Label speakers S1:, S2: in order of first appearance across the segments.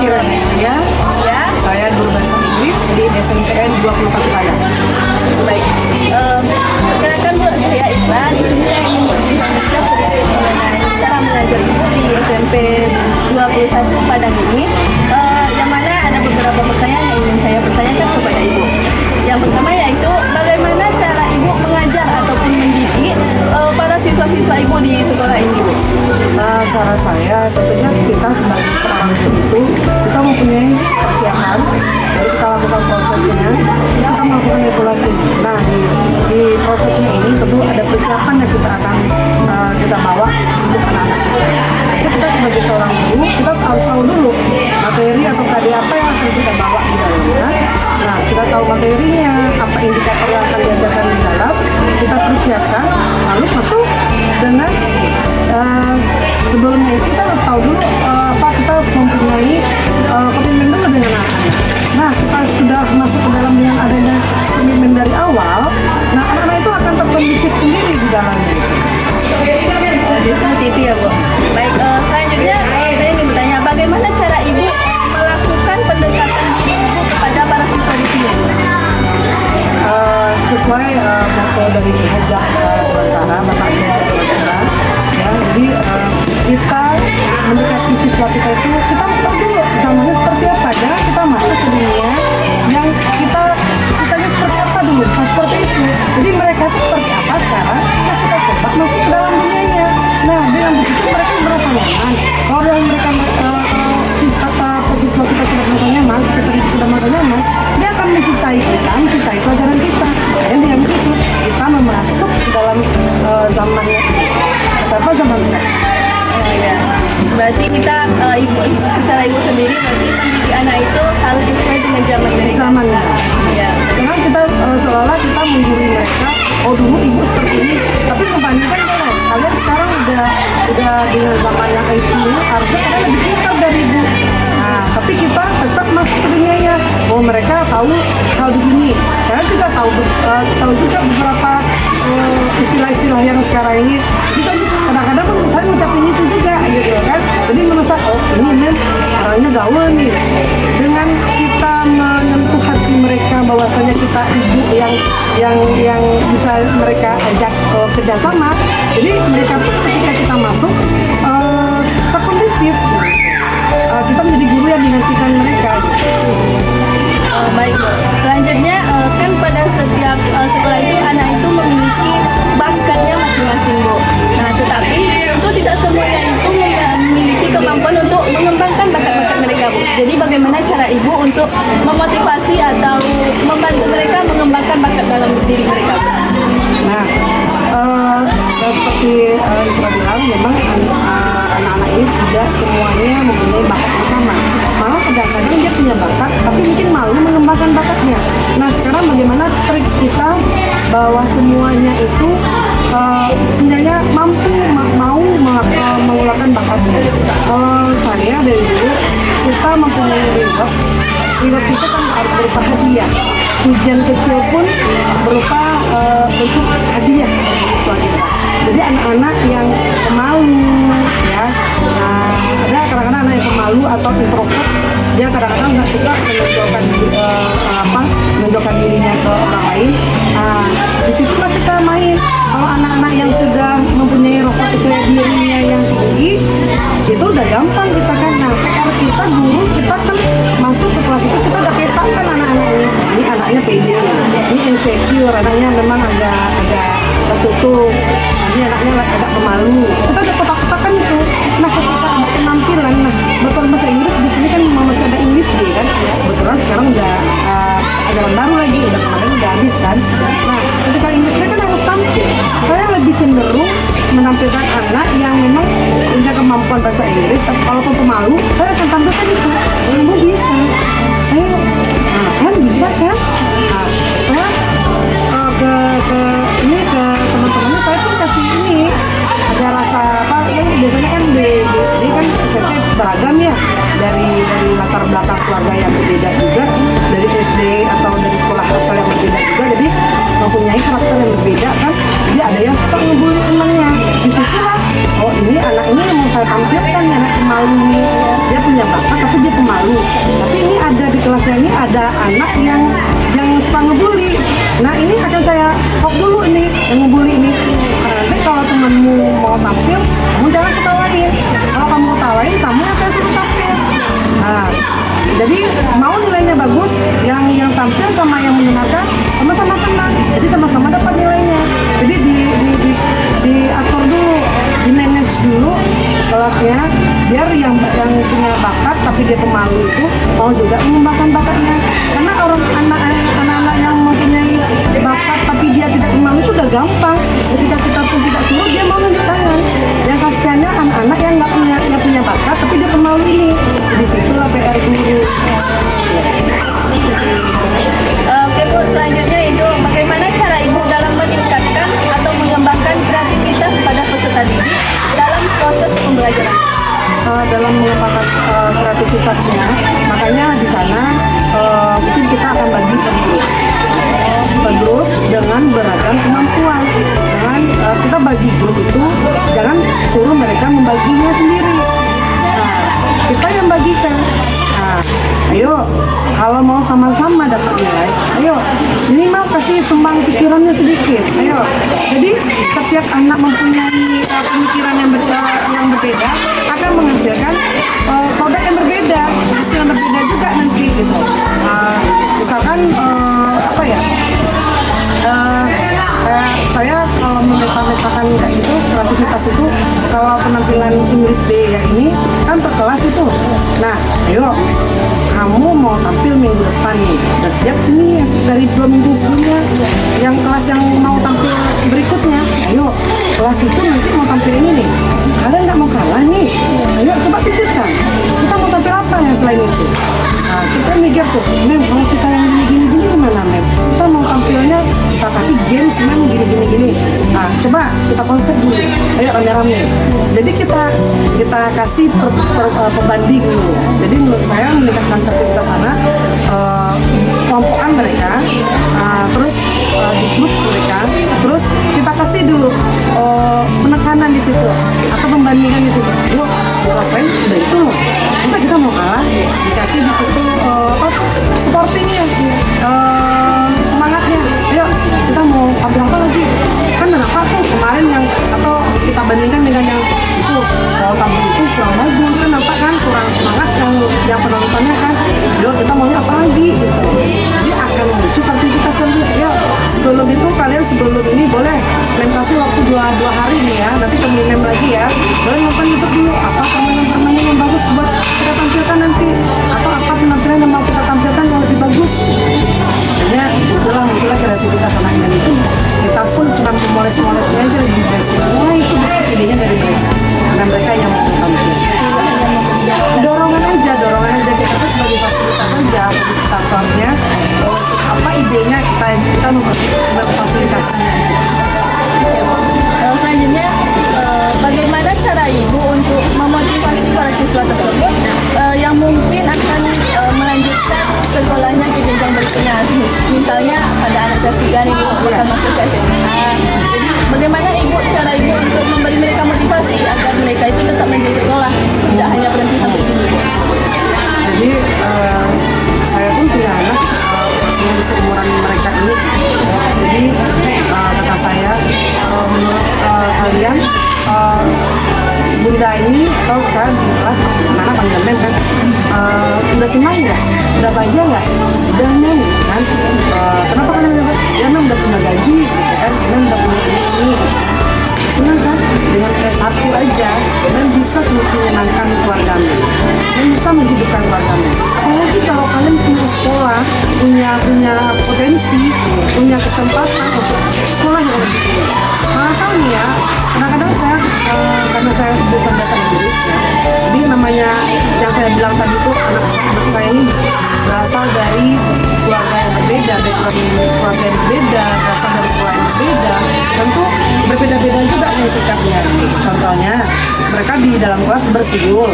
S1: Kirana ya.
S2: Ya,
S1: Saya guru bahasa Inggris di SMPN 21 Padang.
S2: baik. Perkenalkan Bu, saya Isla. Di sini saya ingin berbincang sedikit mengenai cara mengajar ibu di SMP 21 Padang ini. Yang mana ada beberapa pertanyaan yang ingin saya pertanyakan kepada ibu. Yang pertama yaitu bagaimana cara ibu mengajar ataupun mendidik para siswa-siswa ibu di sekolah ini, Bu?
S1: Nah, cara saya tentunya kita sebagai seorang guru itu kita mempunyai persiapan, jadi kita lakukan prosesnya, terus kita melakukan evaluasi. Nah, di prosesnya ini tentu ada persiapan yang kita akan kita bawa untuk anak-anak kita. Jadi kita sebagai seorang guru kita harus tahu dulu materi atau tadi apa yang akan kita bawa di dalamnya. Nah, sudah tahu materinya, apa indikator yang akan diajarkan di dalam, kita persiapkan, lalu masuk dengan sebelumnya itu kita harus tahu dulu apa kita mempunyai komitmen dulu dengan anak-anak. Nah, kita sudah masuk ke dalam yang adanya komitmen dari awal, nah anak-anak itu akan terkondisif sendiri di dalamnya.
S2: Jadi seperti itu ya, Bu. Baik, selanjutnya saya ingin bertanya bagaimana cara ibu melakukan pendekatan diri ibu kepada para siswa di sini?
S1: Sesuai motto dari Hajah Dewantara, Bapak Hajah Dewantara, ya, jadi kita mendekati siswa kita itu kita harus tahu dulu zamannya seperti apa, jangan kita masuk ke dunia yang kitanya seperti apa dulu, nah, seperti itu. Jadi mereka itu seperti apa sekarang, nah kita coba masuk ke dalam dunianya. Nah, dengan begitu mereka merasa nyaman. Kalau yang mereka siswa kita sudah merasa nyaman, sudah merasa nyaman, dia akan mencintai kita, mencintai pelajaran kita. Dan dengan begitu kita memasuk ke dalam zamannya, apa zaman sekarang.
S2: Oh ya, berarti kita ibu secara ibu sendiri berarti mendidik anak itu harus sesuai dengan zaman dari
S1: Zamannya.
S2: Ya.
S1: Jangan kita seolah kita menggurui mereka, oh dulu ibu seperti ini, tapi membandingkan kalian sekarang udah dengan zaman yang IT ini, harusnya kalian lebih pintar dari ibu. Nah, tapi kita tetap masuk ke dunianya. Oh, mereka tahu hal begini. Saya juga tahu juga beberapa istilah-istilah yang sekarang ini. Bisa kadang-kadang saya ngucapin itu juga, gitu kan. Jadi merasa, oh ini caranya gaul nih. Dengan kita menyentuh hati mereka bahwasanya kita ibu yang bisa mereka ajak kerjasama. Jadi mereka pun ketika kita masuk terkondisif. Kita menjadi guru yang menghentikan mereka.
S2: Baik, Bu. Selanjutnya kan pada setiap sekolah itu anak itu memiliki bakatnya masing-masing, Bu. Nah, tetapi itu tidak semuanya itu memiliki kemampuan untuk mengembangkan bakat-bakat mereka, Bu. Jadi bagaimana cara ibu untuk memotivasi atau membantu mereka mengembangkan bakat dalam diri mereka, Bu?
S1: Nah, seperti Isra bilang, memang anak-anak ini tidak semuanya mempunyai bakat yang sama. Malah kadang-kadang dia punya bakat, tapi mungkin malu mengembangkan bakatnya. Nah, sekarang bagaimana trik kita bahwa semuanya itu punyanya mampu mau mengeluarkan bakatnya. Kalau saya dari dulu kita mempunyai rewards. Rewards itu kan harus berupa hadiah. Pujian kecil pun berupa bentuk hadiah siswa kita. Jadi anak-anak yang pemalu, ya, nah, ada kadang-kadang anak yang pemalu atau introvert, dia kadang-kadang nggak suka menunjukkan dirinya ke orang lain. Nah, disitulah kita main. Kalau anak-anak yang sudah mempunyai rasa percaya dirinya yang tinggi, itu udah gampang kita kan. Nah, PR kita guru kita kan masuk ke kelas itu kita udah petakan anak-anaknya. Ini anaknya pede, ini insecure, anaknya memang agak tertutup, ini anaknya agak pemalu. Kita udah kotak-kotakan itu. Nah, ketika ada penampilan, nah betul bahasa Inggris di sini kan masih ada English Day kan. Kebetulan sekarang udah ajaran baru lagi, udah kemarin udah habis kan. Nah, ketika English Day kan harus tampil. Saya lebih cenderung menampilkan anak yang memang punya kemampuan bahasa Inggris, tapi walaupun pemalu, saya akan tampilkan itu. Kamu bisa, ayo, nah, kan bisa kan? Nah, saya ke teman-temannya saya pun kasih ini ada rasa apa ya, biasanya kan di kan SMP beragam ya, dari latar belakang keluarga yang berbeda juga, dari SD atau dari sekolah asal yang berbeda juga, jadi mempunyai karakter yang berbeda kan. Jadi ada yang suka ngebully temannya, disitulah oh ini anak ini yang mau saya tampilkan, anak pemalu nih, dia punya bakat tapi dia pemalu. ada anak yang suka ngebully. Nah ini akan saya talk dulu nih yang ngebully ini. Nanti kalau temenmu mau tampil, kamu jangan ketawain. Kalau kamu ketawain, kamu yang saya suruh tampil. Nah, jadi mau nilainya bagus, yang tampil sama yang mendengarkan sama-sama tenang. Jadi sama-sama dapat nilainya. Jadi diatur dulu, di manage dulu kelasnya, biar yang punya bakat tapi dia pemalu itu mau juga mengembangkan bakatnya. Karena anak-anak yang mempunyai bakat tapi dia tidak pemalu itu udah gampang. Ketika kita pun tidak suruh, dia mau nunjuk tangan. Yang kasihannya anak-anak yang nggak punya bakat tapi dia pemalu ini. Jadi situlah PR guru.
S2: Oke Bu, selanjutnya Ibu, bagaimana cara Ibu dalam meningkatkan atau mengembangkan kreativitas pada peserta didik dalam proses pembelajaran?
S1: Dalam mengembangkan kreativitasnya, makanya di sana mungkin kita akan bagi per grup dengan beragam kemampuan. Dengan kita bagi grup itu jangan suruh mereka membaginya sendiri. Nah, kita yang bagikan. Nah, ayo kalau mau sama-sama dapat nilai, ayo minimal kasih sumbang pikirannya sedikit. Ayo, jadi setiap anak mempunyai pemikiran yang berbeda akan menghasilkan produk yang berbeda, hasil yang berbeda juga nanti gitu. Misalkan apa ya? Saya kalau memetakan kayak gitu, kreativitas itu kalau penampilan English Day yang ini kan per kelas itu. Nah, ayo kamu mau tampil minggu depan nih, udah siap ini dari 2 minggu sebelumnya. Yang kelas yang mau tampil berikutnya, ayo kelas itu nanti mau tampil ini nih. Kalian nggak mau kalah nih, ayo coba pikirkan. Kita mau tampil apa ya selain itu? Nah, kita mikir tuh, Mem, kalau kita yang gini gimana, Mem? Kita mau tampilnya, kita kasih games, Mem, gini. Nah, coba kita konsep dulu. Ayo rame-rame. Jadi kita kasih perbanding dulu. Jadi menurut saya meningkatkan kreativitas anak, kelompokan mereka, terus di grup mereka, terus kita kasih dulu penekanan di situ atau pembandingan di situ. Yuk, di kelas lain udah itu loh. Masa kita mau kalah? Dikasih di situ supportingnya, semangatnya. Ayo kita mau tampil apa lagi? Kan kenapa tuh kemarin yang atau kita bandingkan dengan yang itu tampil itu kurang bagus kan, nampak kan kurang semangat yang penontonnya kan. Yuk kita maunya apa lagi gitu. Jadi akan muncul kreativitas lagi. Yuk sebelum itu kalian sebelum ini boleh kasih waktu 2 hari nih ya. Nanti kami lagi ya. Boleh nonton YouTube dulu apa permainan yang bagus buat kita tampilkan nanti, atau apa penampilan yang mau kita tampilkan yang lebih bagus. Akhirnya muncullah kreativitas anaknya itu. Kita pun cuma memoles-molesnya aja lebih basic. Semua itu bisa idenya dari mereka. Karena mereka yang mau tampil. Dorongan aja kita tuh sebagai fasilitas saja, fasilitatornya. Apa idenya kita memfasilitasinya aja.
S2: Selanjutnya, bagaimana cara Ibu untuk memotivasi para siswa tersebut yang mungkin akan melanjutkan sekolahnya ke jenjang berikutnya? Misalnya ada anak kelas 3 nih Bu, akan masuk ke SMA. Jadi bagaimana cara Ibu untuk memberi mereka motivasi agar mereka itu tetap lanjut sekolah, tidak hanya berhenti sampai sini?
S1: Jadi saya pun punya anak yang seumuran mereka ini. Jadi kata saya, menurut kalian Bunda ini atau saya di kelas anak-anak panggil Mem kan, udah senang nggak? Udah bahagia nggak? Udah Mem kan? Kenapa kalian dapat? Ya Mem udah punya gaji gitu kan? Mem udah punya ini gitu. Senang kan? Dengan S1 aja Mem bisa menyenangkan keluarga Mem bisa menghidupkan keluarga Mem. Apalagi kalau kalian punya sekolah, punya potensi, punya kesempatan untuk sekolah yang lebih tinggi. Malah tahu nih ya, kadang-kadang saya karena saya jurusan bahasa Inggris ya, jadi namanya yang saya bilang tadi itu anak saya ini berasal dari keluarga yang berbeda, background keluarga yang berbeda, berasal dari sekolah yang berbeda, tentu berbeda-beda juga nih sikapnya. Contohnya mereka di dalam kelas bersiul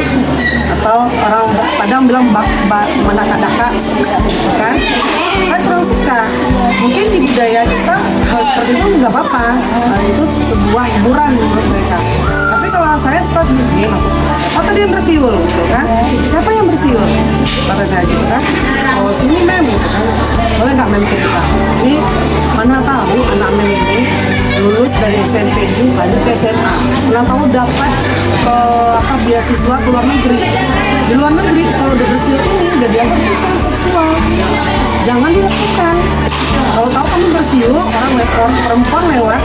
S1: atau orang Padang bilang menaka-daka, kan? Saya kurang suka. Mungkin di budaya kita hal seperti itu nggak apa-apa, itu sebuah hiburan menurut mereka. Tapi kalau saya suka gini masuk. Oh tadi yang bersiul gitu kan? Siapa yang bersiul? Kata saya gitu kan? Oh sini mem gitu kan? Boleh nggak mem cerita? Ini mana tahu anak mem ini lulus dari SMP ini lanjut ke SMA. Mana tahu dapat beasiswa ke luar negeri. Di luar negeri kalau udah bersiul ini udah dianggap pelecehan seksual. Jangan dilakukan. Kalau tahu kamu bersiul, orang perempuan lewat,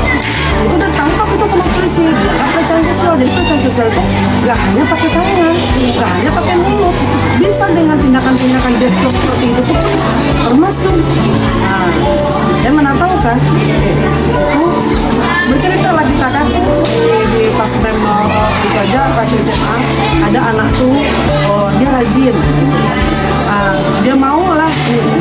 S1: itu udah tangkap itu sama polisi. Dianggap pelecehan seksual. Jadi pelecehan seksual itu gak hanya pakai tangan, gak hanya pakai mulut, bisa dengan tindakan-tindakan gestur seperti itu pun termasuk. Nah, dan mana tahu kan, itu bercerita lah kita kan di pas itu aja pas SMA ada anak tuh dia rajin. Dia mau lah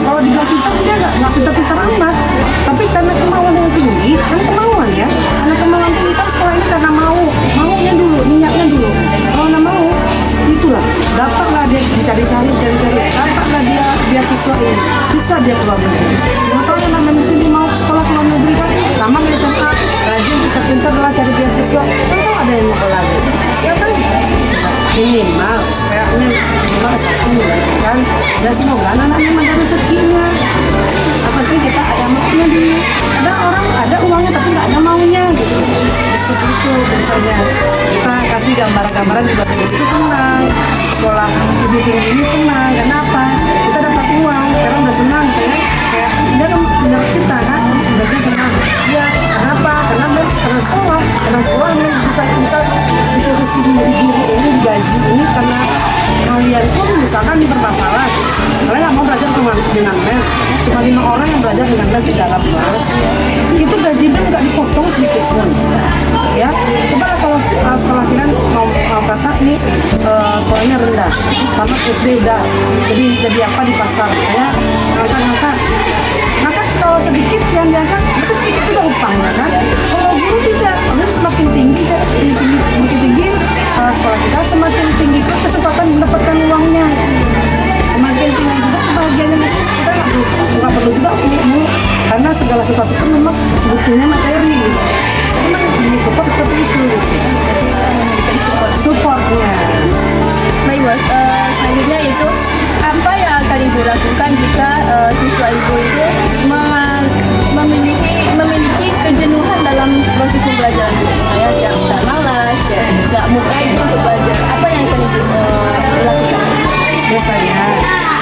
S1: kalau dibilang pintar dia nggak pintar-pintar amat, tapi karena kemauan yang tinggi kan kemauan ya, karena kemauan tinggi kan sekolah ini karena maunya dulu, niatnya dulu. Kalau nggak mau itulah daftarlah dia dicari-cari dapatlah dia beasiswa ini, bisa dia keluar negeri. Nggak tahu kan namanya sini mau ke sekolah keluar negeri kan tamat di SMA rajin pintar lah cari beasiswa, kan tahu ada yang mau lagi ya kan, minimal kayaknya minimal S1 kan ya, semoga anak-anaknya ada rezekinya. Yang penting kita ada maunya dulu, ada uangnya tapi nggak ada maunya gitu. Seperti itu biasanya kita kasih gambaran-gambaran juga itu senang, sekolah lebih tinggi ini senang. Kenapa? Kita dapat uang sekarang udah senang, saya kayak dia benar kita kan udah senang ya. Kenapa? Karena sekolah ini bisa di posisi menjadi guru ini digaji ini karena kalian pun misalkan di bermasalah, kalian nggak mau belajar dengan men, cuma 5 orang yang belajar dengan men di dalam kelas, itu gaji men nggak dipotong sedikit pun ya. Coba kalau sekolah kalian mau kata nih sekolahnya rendah, tamat SD udah jadi apa di pasar, saya ngangkat kalau sedikit yang diangkat itu sedikit juga upahnya kan. Kalau guru tidak, harus semakin tinggi sekolah kita, semakin tinggi pun kesempatan mendapatkan uangnya, semakin tinggi juga kebahagiaannya. Kita nggak perlu juga ilmu karena segala sesuatu itu memang butuhnya materi gitu. Memang di support seperti itu supportnya.
S2: Baik bos, selanjutnya itu apa yang akan ibu lakukan jika siswa ibu itu memiliki kejenuhan dalam proses pembelajaran itu, kayak nggak malas, kayak nggak mudah itu untuk belajar, apa yang akan ibu lakukan?
S1: Biasanya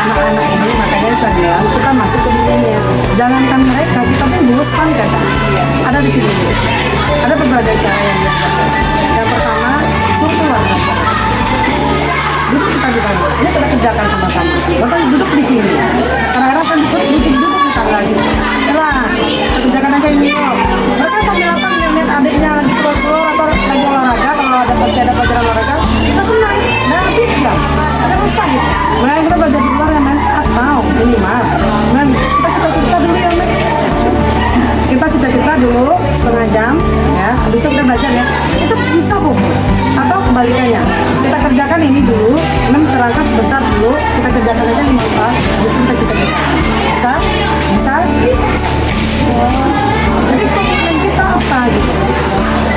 S1: anak-anak ini, makanya saya bilang kita masuk ke dirinya, jangankan mereka, kita pun bosan kadang. Ada di sini, ada beberapa cara yang dilakukan. Yang pertama, suruh keluar. Duduk kita di sana, ini kita kerjakan sama-sama. Bapak duduk di sini, kadang-kadang kan disuruh duduk di tangga sini. Lah, kita kerjakan aja ini. Mereka sambil apa ngeliat adiknya lagi keluar atau lagi olahraga, kalau ada pelajaran olahraga, kita senang. Nah, habis jam, ada rasa gitu. Nah, kita belajar di luar ya men, atau minimal, men, kita cita-cita dulu ya men. Kita cita-cita dulu setengah jam, ya. Habis itu kita belajar ya. Itu bisa fokus. Atau kebalikannya, kita kerjakan ini dulu, terangkat sebentar dulu, kita kerjakan aja 5 saat, habis itu kita cita-cita. Bisa? Jadi komitmen kita apa gitu?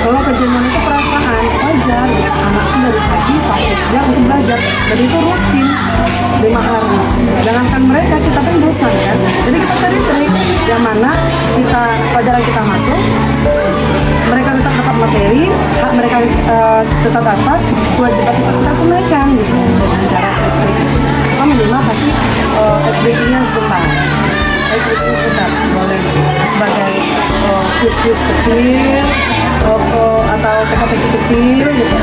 S1: Kalau kejenuhan itu perasaan wajar, anak itu dari pagi sampai siang untuk belajar, dan itu rutin 5 hari. Jangankan mereka, kita pun bosan kan. Jadi kita cari trik yang mana pelajaran kita masuk, mereka tetap dapat materi, hak mereka tetap dapat, kewajiban kita tunaikan gitu dengan cara trik. Minimal kasih SBQ-nya sebentar. SBQ sebentar boleh sebagai quiz kecil atau teka-teki kecil gitu.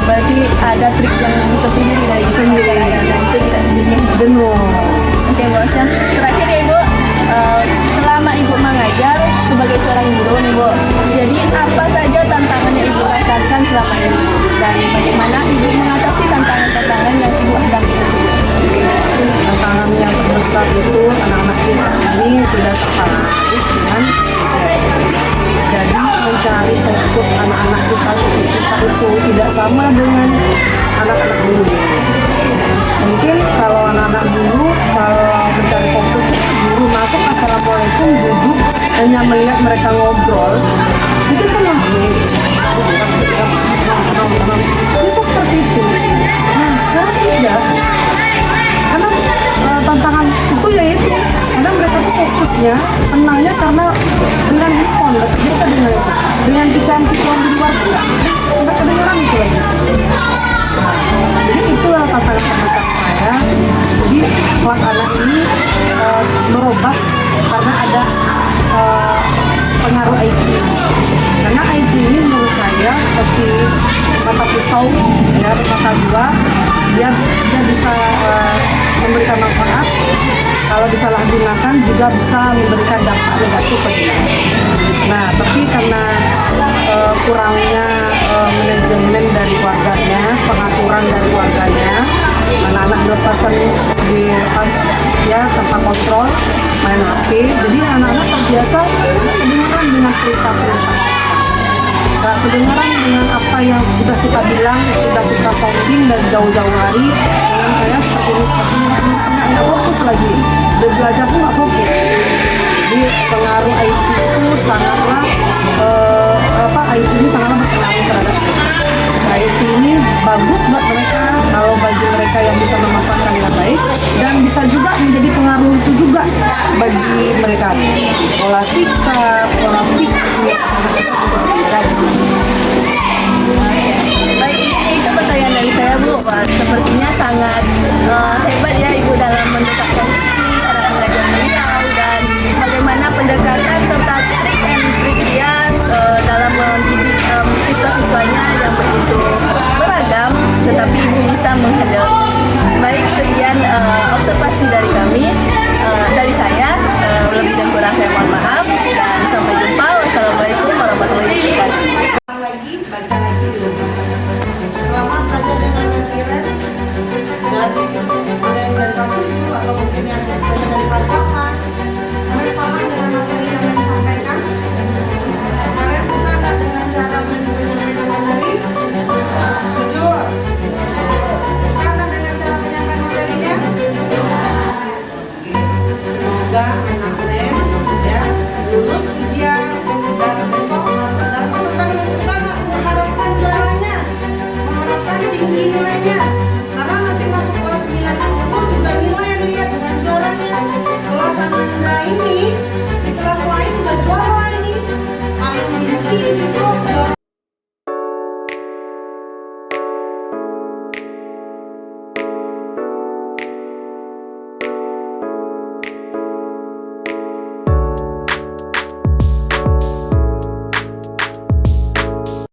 S2: Berarti ada trik yang tersendiri dari sendiri dan itu tidak bikin
S1: jenuh.
S2: Oke bos, yang terakhir ya ibu, selama ibu mengajar sebagai seorang guru nih bu, jadi apa saja tantangan yang ibu rasakan selama ini dan bagaimana ibu mengatasi tantangan-tantangan yang ibu hadapi tersebut?
S1: Tantangan yang terbesar itu anak-anak kita ini sudah tertarik dengan ujian. Jadi mencari fokus anak-anak kita itu tidak sama dengan anak-anak dulu. Mungkin kalau anak-anak dulu, kalau mencari fokus guru masuk assalamualaikum duduk hanya melihat mereka ngobrol, itu kan tenangnya karena dengan handphone nggak biasa dengar itu. Dengan kecantikan di luar pun nggak kedengeran itu lagi. Jadi itulah tantangan terbesar saya. Jadi kelas anak ini merubah karena ada pengaruh IT. Karena IT ini menurut saya seperti mata pisau, ya, mata dua, dia bisa memberikan manfaat. Kalau disalahgunakan juga bisa memberikan dampak negatif bagi kita. Nah, tapi karena kurangnya manajemen dari keluarganya, pengaturan dari keluarganya, anak-anak dilepaskan ya tanpa kontrol, main HP, jadi anak-anak terbiasa kedengaran dengan perintah-perintah. Gak kedengaran dengan apa yang sudah kita bilang, sudah kita sounding dan jauh-jauh hari dengan saya seperti ini nggak fokus lagi, dan belajar pun nggak fokus. Jadi pengaruh IT itu sangatlah IT ini sangatlah berpengaruh terhadap kita. IT ini bagus buat mereka kalau bagi mereka yang bisa memanfaatkan dengan baik, dan bisa juga menjadi pengaruh itu juga bagi mereka, pola sikap, pola pikir.
S2: Baik, itu pertanyaan dari saya, Bu. Wah, sepertinya sangat hebat ya Ibu dalam mendekatkan diri, cara mengajar beliau, dan bagaimana pendekatan serta trik and trik dia dalam mendidik siswa-siswanya yang begitu beragam, tetapi Ibu bisa menghadapi. Baik, sekian observasi dari kami, dari saya. Lebih dan kurang saya mohon maaf, dan sampai jumpa. Wassalamualaikum warahmatullahi wabarakatuh.
S1: Baca lagi di rumah. Selamat belajar dengan pikiran dari ada yang dari kelas 7 atau mungkin yang belajar dari kelas 8. Kalian paham dengan materi yang disampaikan? Kalian suka nggak dengan cara menyampaikan materi? Jujur. Suka nggak dengan cara menyampaikan materinya? Semoga anak NEM ya lulus ujian dan besok masuk dan peserta kita nggak mengharapkan juaranya, mengharapkan tinggi nilainya, karena nanti masuk kelas 9 itu juga nilai yang dilihat bukan juaranya. Kelas Ananda ini